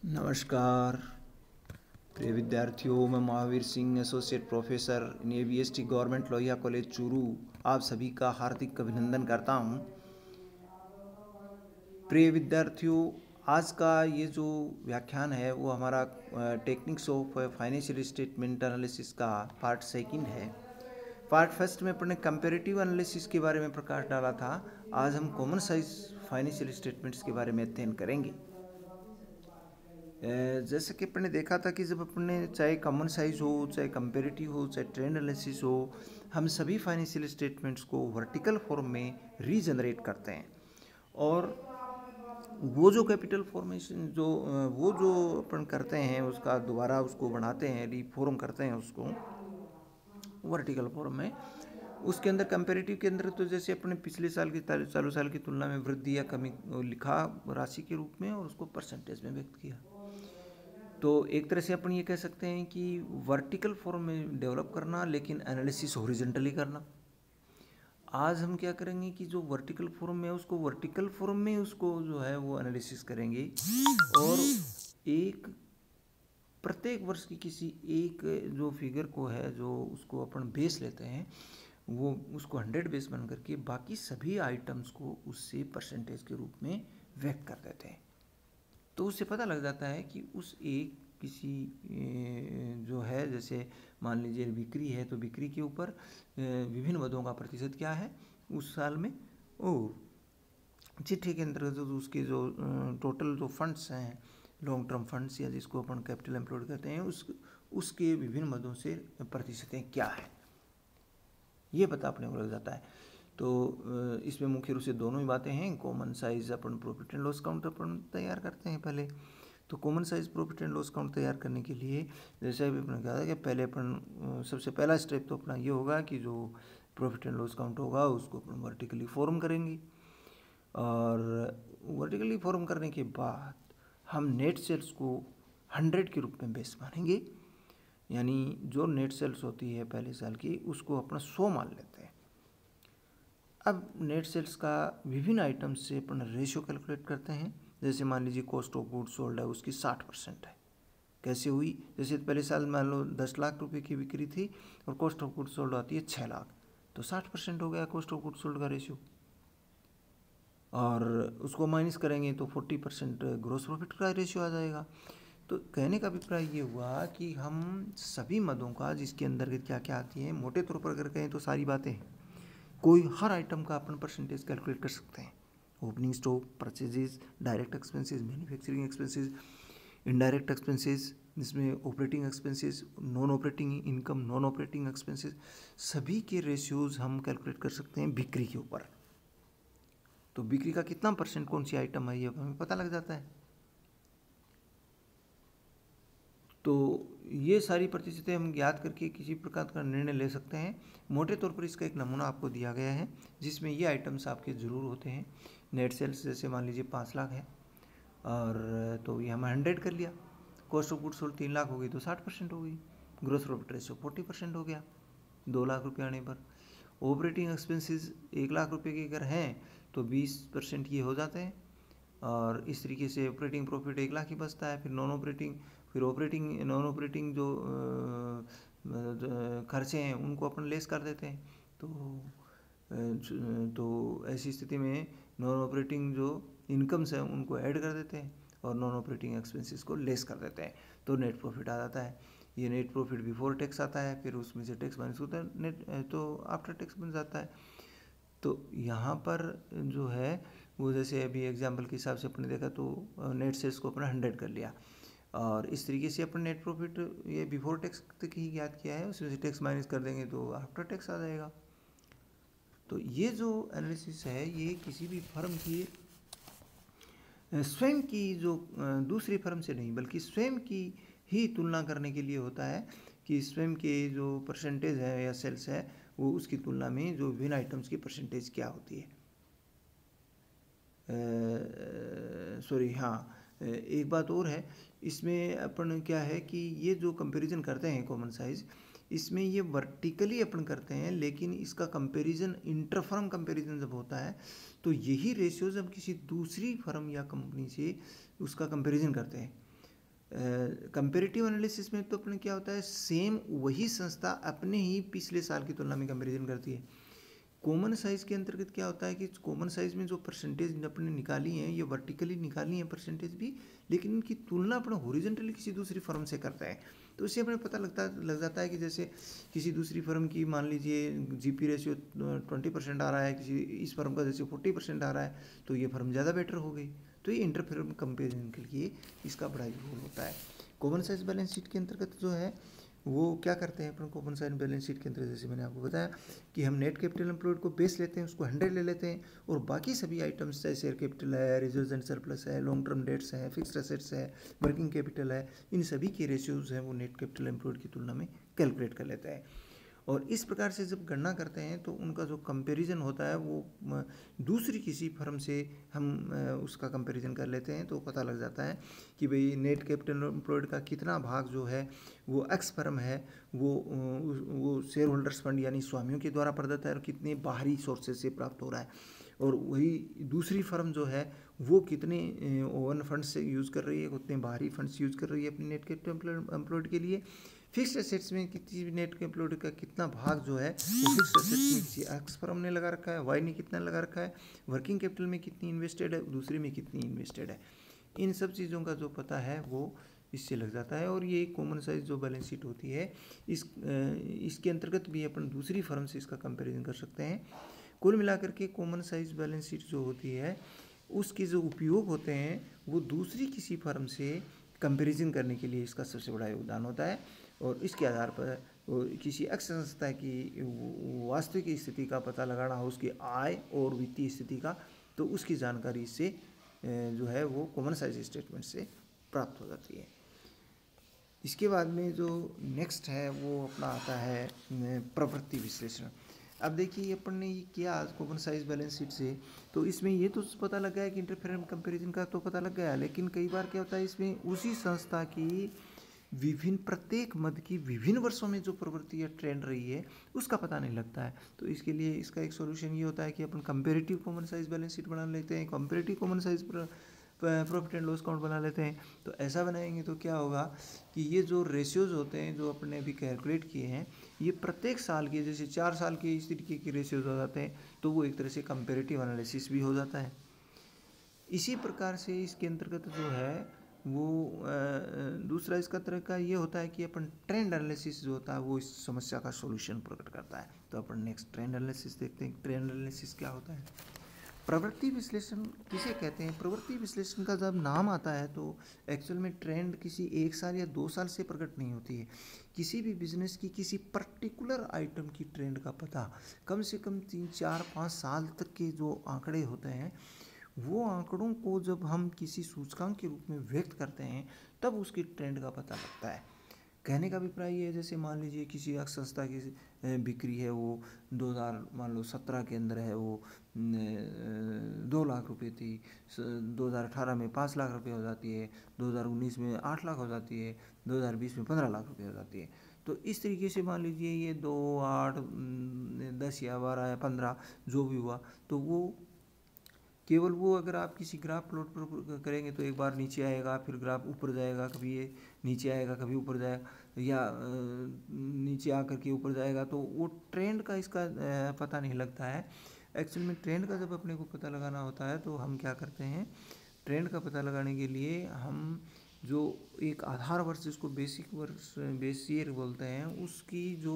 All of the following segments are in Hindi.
नमस्कार प्रिय विद्यार्थियों, मैं Mahavir Singh, associate professor in ABST government Lohia college Churu, आप सभी का हार्दिक अभिनंदन करता हूं। प्रिय विद्यार्थियों, आज का ये जो व्याख्यान है वो हमारा techniques of financial statement analysis का पार्ट सेकंड है। पार्ट फर्स्ट में अपने कंपैरेटिव एनालिसिस के बारे में प्रकाश डाला था। आज हम कॉमन साइज फाइनेंशियल स्टेटमेंट्स के बारे में अध्ययन करेंगे। जैसे कि अपने देखा था कि जब अपने चाहे कॉमन साइज हो, चाहे कंपेरेटिव हो, चाहे ट्रेंड एनालिसिस हो, हम सभी फाइनेंशियल स्टेटमेंट्स को वर्टिकल फॉर्म में रीजनरेट करते हैं। और वो जो कैपिटल फॉर्मेशन वो जो अपन करते हैं उसका दोबारा उसको बनाते हैं, रीफॉर्म करते हैं उसको वर्टिकल फॉर्म में। उसके अंदर कंपेरेटिव के अंदर तो जैसे अपने पिछले साल की चालू साल की तुलना में वृद्धि या कमी लिखा राशि के रूप में और उसको परसेंटेज में व्यक्त किया। तो एक तरह से अपन ये कह सकते हैं कि वर्टिकल फॉर्म में डेवलप करना, लेकिन एनालिसिस हॉरिजॉन्टली करना। आज हम क्या करेंगे कि जो वर्टिकल फॉर्म में उसको वर्टिकल फॉर्म में उसको जो है वो एनालिसिस करेंगे और एक प्रत्येक वर्ष की किसी एक जो फिगर को है जो उसको अपन बेस लेते हैं, वो उसको 100 बेस बन करके बाकी सभी आइटम्स को उससे परसेंटेज के रूप में व्यक्त कर देते हैं। तो उससे पता लग जाता है कि उस एक किसी जो है, जैसे मान लीजिए बिक्री है तो बिक्री के ऊपर विभिन्न मदों का प्रतिशत क्या है उस साल में, चिट्ठी के अंतर्गत जो उसके जो टोटल जो फंड्स हैं, लॉन्ग टर्म फंड्स या जिसको अपन कैपिटल एम्प्लॉयड कहते हैं, उसके विभिन्न मदों से प्रतिशतें क्या है ये पता अपने को लग जाता है। तो इसमें मुख्य रूप से दोनों ही बातें हैं। कॉमन साइज अपन प्रॉफिट एंड लॉस काउंट अपन तैयार करते हैं पहले। तो common size profit and loss count तैयार करने के लिए जैसे अभी अपने कहा था कि पहले अपन सबसे पहला स्टेप तो अपना ये होगा कि जो प्रॉफिट एंड लॉस काउंट होगा उसको अपन वर्टिकली फॉर्म करेंगे। और वर्टिकली फॉर्म करने के बाद हम नेट सेल्स को 100 के रूप में बेस मानेंगे, यानी जो नेट सेल्स होती है पहले साल की उसको अपना 100 मान लेते हैं। अब नेट सेल्स का विभिन्न आइटम्स से अपन रेशियो कैलकुलेट करते हैं। जैसे मान लीजिए कॉस्ट ऑफ गुड्स सोल्ड है उसकी 60% है। कैसे हुई? जैसे पहले साल मान लो 10 लाख रुपए की बिक्री थी और कॉस्ट ऑफ गुड्स सोल्ड आती है 6 लाख, तो 60% हो गया कॉस्ट ऑफ गुड्स सोल्ड का रेशियो। और उसको माइनस करेंगे तो 40% ग्रोस प्रॉफिट का रेशियो आ जाएगा। तो कहने का अभिप्राय ये हुआ कि हम सभी मदों का जिसके अंदर क्या क्या आती है, मोटे तौर पर अगर कहें तो सारी बातें हैं, कोई हर आइटम का अपन परसेंटेज कैलकुलेट कर सकते हैं। Opening stock, purchases, direct expenses, manufacturing expenses, indirect expenses, जिसमें operating expenses, non operating income, non operating expenses, सभी के रेशियोज हम कैलकुलेट कर सकते हैं बिक्री के ऊपर। तो बिक्री का कितना परसेंट कौन सी आइटम है ये हमें पता लग जाता है। तो ये सारी प्रतिशतें हम ज्ञात करके किसी प्रकार का निर्णय ले सकते हैं। मोटे तौर पर इसका एक नमूना आपको दिया गया है जिसमें ये आइटम्स आपके ज़रूर होते हैं। नेट सेल्स जैसे मान लीजिए 5 लाख है और तो ये हमें 100 कर लिया। Cost of goods sold 3 lakh हो गई तो 60% हो गई। ग्रोस प्रॉफिट रेशियो 40% हो गया 2 लाख रुपये आने पर। ऑपरेटिंग एक्सपेंसेस 1 लाख रुपये के अगर हैं तो 20% ये हो जाते हैं और इस तरीके से ऑपरेटिंग प्रॉफिट 1 लाख ही बचता है। फिर ऑपरेटिंग नॉन ऑपरेटिंग जो खर्चे हैं उनको अपन लेस कर देते हैं। तो ऐसी स्थिति में नॉन ऑपरेटिंग जो इनकम्स हैं उनको ऐड कर देते हैं और नॉन ऑपरेटिंग एक्सपेंसेस को लेस कर देते हैं, तो नेट प्रॉफिट आ जाता है। ये नेट प्रॉफिट बिफोर टैक्स आता है, फिर उसमें से टैक्स माइनस होता है, नेट तो आफ्टर टैक्स बन जाता है। तो यहाँ पर जो है वो जैसे अभी एग्जाम्पल के हिसाब से अपने देखा तो नेट सेल्स को अपना 100 कर लिया और इस तरीके से अपन नेट प्रॉफिट ये बिफोर टैक्स तक ही ज्ञात किया है, उसमें से टैक्स माइनस कर देंगे तो आफ्टर टैक्स आ जाएगा। तो ये जो एनालिसिस है ये किसी भी फर्म की स्वयं की जो दूसरी फर्म से नहीं बल्कि स्वयं की ही तुलना करने के लिए होता है कि स्वयं के जो परसेंटेज है या सेल्स है वो उसकी तुलना में जो विभिन्न आइटम्स की परसेंटेज क्या होती है। एक बात और है इसमें अपन क्या है कि ये जो कंपैरिजन करते हैं कॉमन साइज, इसमें ये वर्टिकली अपन करते हैं, लेकिन इसका कंपैरिजन इंटरफर्म कंपैरिजन जब होता है तो यही रेशियोज हम किसी दूसरी फर्म या कंपनी से उसका कंपैरिजन करते हैं। कंपेरेटिव एनालिसिस में तो अपने क्या होता है, सेम वही संस्था अपने ही पिछले साल की तुलना में कंपेरिजन करती है। कॉमन साइज़ के अंतर्गत क्या होता है कि कॉमन साइज़ में जो परसेंटेज अपने निकाली हैं, ये वर्टिकली निकाली हैं परसेंटेज भी, लेकिन इनकी तुलना अपने हॉरिजॉन्टली किसी दूसरी फर्म से करता है। तो इससे अपने पता लग जाता है कि जैसे किसी दूसरी फर्म की मान लीजिए जीपी रेशियो 20% आ रहा है, किसी इस फर्म का जैसे 40% आ रहा है, तो ये फर्म ज़्यादा बेटर हो गई। तो ये इंटर फर्म कंपेरिजन के लिए इसका बड़ा यूज होता है। कॉमन साइज बैलेंस शीट के अंतर्गत जो है वो क्या करते हैं अपन, कॉमन साइज बैलेंस शीट के अंतर्गत जैसे मैंने आपको बताया कि हम नेट कैपिटल एम्प्लॉयड को बेस लेते हैं, उसको 100 ले लेते हैं, और बाकी सभी आइटम्स चाहे शेयर कैपिटल है, रिजर्व्स एंड सरप्लस है, लॉन्ग टर्म डेट्स हैं, फिक्स्ड एसेट्स है, वर्किंग कैपिटल है, इन सभी के रेशियोज हैं वो नेट कैपिटल एम्प्लॉयड की तुलना में कैलकुलेट कर लेता है। और इस प्रकार से जब गणना करते हैं तो उनका जो कंपैरिजन होता है वो दूसरी किसी फर्म से हम उसका कंपैरिजन कर लेते हैं, तो पता लग जाता है कि भाई नेट कैपिटल एम्प्लॉयड का कितना भाग जो है वो एक्स फर्म है वो शेयर होल्डर्स फंड यानी स्वामियों के द्वारा प्रदत्त है और कितने बाहरी सोर्सेज से प्राप्त हो रहा है, और वही दूसरी फर्म जो है वो कितने ओवन फंड से यूज़ कर रही है, कितने बाहरी फंड्स यूज़ कर रही है अपने नेट कैपिटल एम्प्लॉयड के लिए। फिक्स्ड एसेट्स में किसी भी नेट एम्प्लॉयड का कितना भाग जो है वो फिक्स्ड एसेट्स में किसी एक्स फर्म ने लगा रखा है, वाई ने कितना लगा रखा है, वर्किंग कैपिटल में कितनी इन्वेस्टेड है, दूसरे में कितनी इन्वेस्टेड है, इन सब चीज़ों का जो पता है वो इससे लग जाता है। और ये कॉमन साइज जो बैलेंस शीट होती है इसके अंतर्गत भी अपन दूसरी फर्म से इसका कंपैरिजन कर सकते हैं। कुल मिलाकर के कॉमन साइज बैलेंस शीट जो होती है उसके जो उपयोग होते हैं वो दूसरी किसी फर्म से कंपैरिजन करने के लिए इसका सबसे बड़ा योगदान होता है, और इसके आधार पर किसी एक्स संस्था की वास्तविक स्थिति का पता लगाना हो, उसकी आय और वित्तीय स्थिति का, तो उसकी जानकारी इससे जो है वो कॉमन साइज स्टेटमेंट से प्राप्त हो जाती है। इसके बाद में जो नेक्स्ट है वो अपना आता है प्रवृत्ति विश्लेषण। अब देखिए अपन ने ये किया कॉमन साइज बैलेंस शीट से, तो इसमें ये तो पता लग गया है कि इंटरफेरेंस कंपैरिजन का तो पता लग गया, लेकिन कई बार क्या होता है इसमें उसी संस्था की विभिन्न प्रत्येक मद की विभिन्न वर्षों में जो प्रवृत्ति या ट्रेंड रही है उसका पता नहीं लगता है। तो इसके लिए इसका एक सॉल्यूशन ये होता है कि अपन comparative common size balance sheet बना लेते हैं, comparative common size profit and loss account बना लेते हैं। तो ऐसा बनाएंगे तो क्या होगा कि ये जो रेशियोज होते हैं जो अपने अभी कैलकुलेट किए हैं ये प्रत्येक साल के, जैसे 4 साल के इस तरीके के रेशियोज हो जाते हैं, तो वो एक तरह से कंपैरेटिव एनालिसिस भी हो जाता है। इसी प्रकार से इसके अंतर्गत जो है वो दूसरा इसका तरीका ये होता है कि अपन ट्रेंड एनालिसिस जो होता है वो इस समस्या का सॉल्यूशन प्रकट करता है। तो अपन नेक्स्ट ट्रेंड एनालिसिस देखते हैं। ट्रेंड एनालिसिस क्या होता है? प्रवृत्ति विश्लेषण किसे कहते हैं? प्रवृत्ति विश्लेषण का जब नाम आता है तो एक्चुअल में ट्रेंड किसी 1 साल या 2 साल से प्रकट नहीं होती है। किसी भी बिजनेस की किसी पर्टिकुलर आइटम की ट्रेंड का पता कम से कम 3, 4, 5 साल तक के जो आंकड़े होते हैं वो आंकड़ों को जब हम किसी सूचकांक के रूप में व्यक्त करते हैं तब उसकी ट्रेंड का पता लगता है। कहने का अभिप्राय ये है, जैसे मान लीजिए किसी एक संस्था की बिक्री है वो 2017 के अंदर है वो 2 लाख रुपए थी, 2018 में 5 लाख रुपए हो जाती है, 2019 में 8 लाख हो जाती है, 2020 में 15 लाख रुपए हो जाती है। तो इस तरीके से मान लीजिए ये 2, 8, 10 या 12 या 15 जो भी हुआ, तो वो केवल वो अगर आप किसी ग्राफ प्लॉट पर करेंगे तो एक बार नीचे आएगा, फिर ग्राफ ऊपर जाएगा, कभी ये नीचे आएगा, कभी ऊपर जाएगा, या नीचे आकर के ऊपर जाएगा, तो वो ट्रेंड का इसका पता नहीं लगता है। एक्चुअल में ट्रेंड का जब अपने को पता लगाना होता है तो हम क्या करते हैं, ट्रेंड का पता लगाने के लिए हम जो एक आधार वर्ष जिसको बेसिक वर्ष बेस ईयर बोलते हैं उसकी जो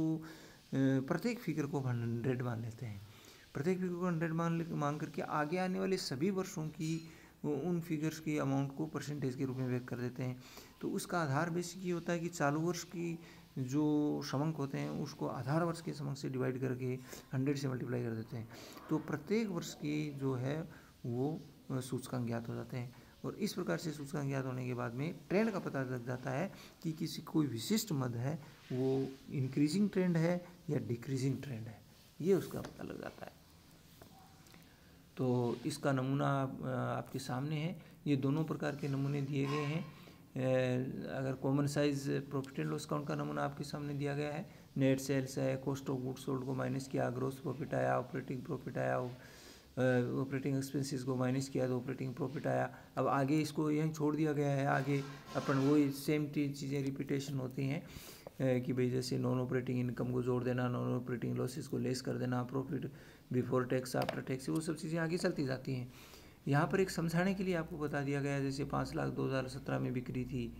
प्रत्येक फिगर को 100 मान लेते हैं। प्रत्येक फिगर को 100 मान करके आगे आने वाले सभी वर्षों की उन फिगर्स की अमाउंट को परसेंटेज के रूप में व्यक्त कर देते हैं। तो उसका आधार बेसिक ये होता है कि चालू वर्ष की जो समंक होते हैं उसको आधार वर्ष के समंक से डिवाइड करके 100 से मल्टीप्लाई कर देते हैं, तो प्रत्येक वर्ष की जो है वो सूचकांक ज्ञात हो जाते हैं। और इस प्रकार से सूचकांक ज्ञात होने के बाद में ट्रेंड का पता लग जाता है कि किसी कोई विशिष्ट मद है वो इंक्रीजिंग ट्रेंड है या डिक्रीजिंग ट्रेंड है, ये उसका पता लग जाता है। तो इसका नमूना आपके सामने है। ये दोनों प्रकार के नमूने दिए गए हैं। अगर common size profit and loss account का नमूना आपके सामने दिया गया है, नेट सेल्स है, कॉस्ट ऑफ गुड्स सोल्ड को माइनस किया, ग्रोस प्रॉफिट आया, ऑपरेटिंग प्रॉफिट आया, ऑपरेटिंग एक्सपेंसेस को माइनस किया तो ऑपरेटिंग प्रॉफिट आया। अब आगे इसको यहीं छोड़ दिया गया है, आगे अपन वही सेम चीज़ें रिपीटेशन होती हैं कि भाई जैसे नॉन ऑपरेटिंग इनकम को जोड़ देना, नॉन ऑपरेटिंग लॉसेस को लेस कर देना, profit before tax after tax, वो सब चीज़ें आगे चलती जाती हैं। यहाँ पर एक समझाने के लिए आपको बता दिया गया है, जैसे 5 लाख 2017 में बिक्री थी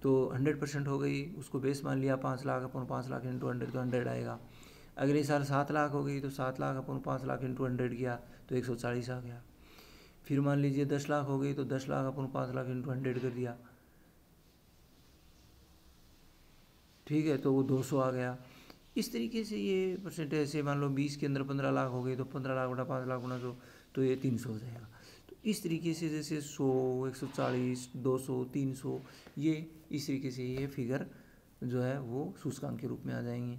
तो 100% हो गई, उसको बेस मान लिया 5 लाख, अपन 5 लाख इंटू 100 तो 100 आएगा। अगले साल 7 लाख हो गई तो 7 लाख अपन 5 लाख इंटू 100 किया तो 140 आ गया। फिर मान लीजिए 10 लाख हो गई तो 10 लाख अपन 5 लाख इंटू 100 कर दिया, ठीक है, तो वो 200 आ गया। इस तरीके से ये परसेंटेज से मान लो 20 के अंदर 15 लाख हो गई तो 15 लाख बटा 5 लाख गुना 100 तो ये 300 हो जाएगा। तो इस तरीके से जैसे 100, 140, 200, 300, ये इस तरीके से ये फिगर जो है वो सूचकांक के रूप में आ जाएंगे।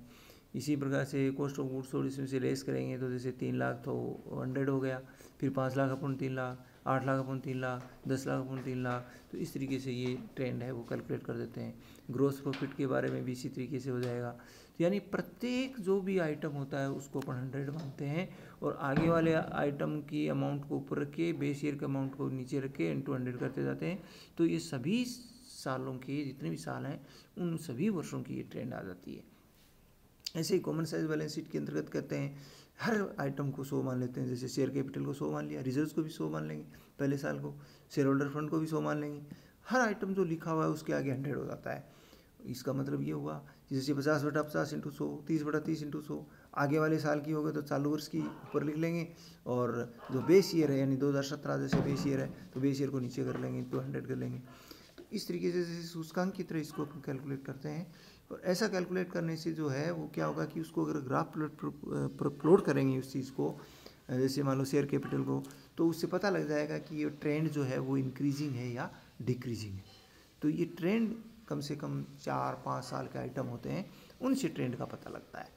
इसी प्रकार से कॉस्ट ऑफ गुड्स सोल्ड इसमें से लेस करेंगे तो जैसे 3 लाख तो 100 हो गया, फिर 5 लाख अपन 3 लाख, 8 लाख अपन 3 लाख, 10 लाख अपन 3 लाख, तो इस तरीके से ये ट्रेंड है वो कैलकुलेट कर देते हैं। ग्रोस प्रॉफिट के बारे में भी इसी तरीके से हो जाएगा। तो यानी प्रत्येक जो भी आइटम होता है उसको अपन 100 मानते हैं और आगे वाले आइटम की अमाउंट को ऊपर रख के बेस ईयर के अमाउंट को नीचे रख के इंटू 100 करते जाते हैं। तो ये सभी सालों के जितने भी साल हैं उन सभी वर्षों की ये ट्रेंड आ जाती है। ऐसे ही कॉमन साइज बैलेंस शीट के अंतर्गत करते हैं, हर आइटम को 100 मान लेते हैं। जैसे शेयर कैपिटल को 100 मान लिया, रिजर्व्स को भी 100 मान लेंगे पहले साल को, शेयर होल्डर फंड को भी 100 मान लेंगे। हर आइटम जो लिखा हुआ है उसके आगे 100 हो जाता है। इसका मतलब ये हुआ जैसे 50 बटा 50 इंटू 100, 30 बटा 30 इंटू 100, आगे वाले साल की हो गए तो चालू वर्ष की ऊपर लिख लेंगे और जो बेस ईयर है यानी 2017 जैसे बेस ईयर है तो बेस ईयर को नीचे कर लेंगे तो 100 कर लेंगे। तो इस तरीके से जैसे सूचकांक की तरह इसको कैलकुलेट करते हैं। और ऐसा कैलकुलेट करने से जो है वो क्या होगा कि उसको अगर ग्राफ प्लॉट करेंगे उस चीज़ को, जैसे मान लो शेयर कैपिटल को, तो उससे पता लग जाएगा कि ये ट्रेंड जो है वो इंक्रीजिंग है या डिक्रीजिंग है। तो ये ट्रेंड कम से कम 4-5 साल के आइटम होते हैं, उनसे ट्रेंड का पता लगता है।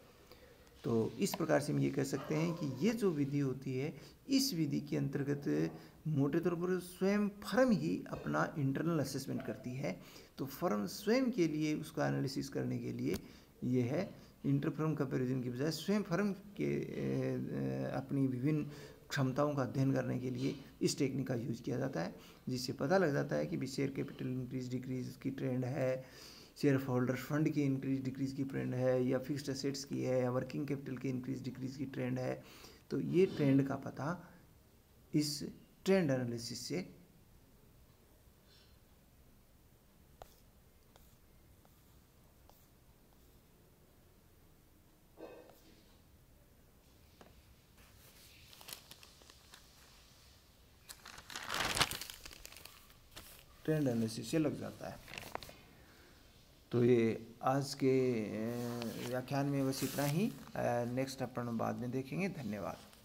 तो इस प्रकार से हम ये कह सकते हैं कि ये जो विधि होती है, इस विधि के अंतर्गत मोटे तौर पर स्वयं फर्म ही अपना इंटरनल असेसमेंट करती है। तो फर्म स्वयं के लिए उसका एनालिसिस करने के लिए ये है, इंटर फर्म कंपेरिजन की बजाय स्वयं फर्म के अपनी विभिन्न क्षमताओं का अध्ययन करने के लिए इस टेक्निक का यूज किया जाता है, जिससे पता लग जाता है कि भी शेयर कैपिटल इंक्रीज डिक्रीज की ट्रेंड है, शेयर होल्डर फंड की इंक्रीज डिक्रीज की ट्रेंड है, या फिक्स्ड एसेट्स की है, या वर्किंग कैपिटल की इंक्रीज डिक्रीज की ट्रेंड है। तो ये ट्रेंड का पता इस ट्रेंड एनालिसिस से ट्रेंड एनालिसिस से लग जाता है। तो ये आज के व्याख्यान में बस इतना ही, नेक्स्ट अपन बाद में देखेंगे। धन्यवाद।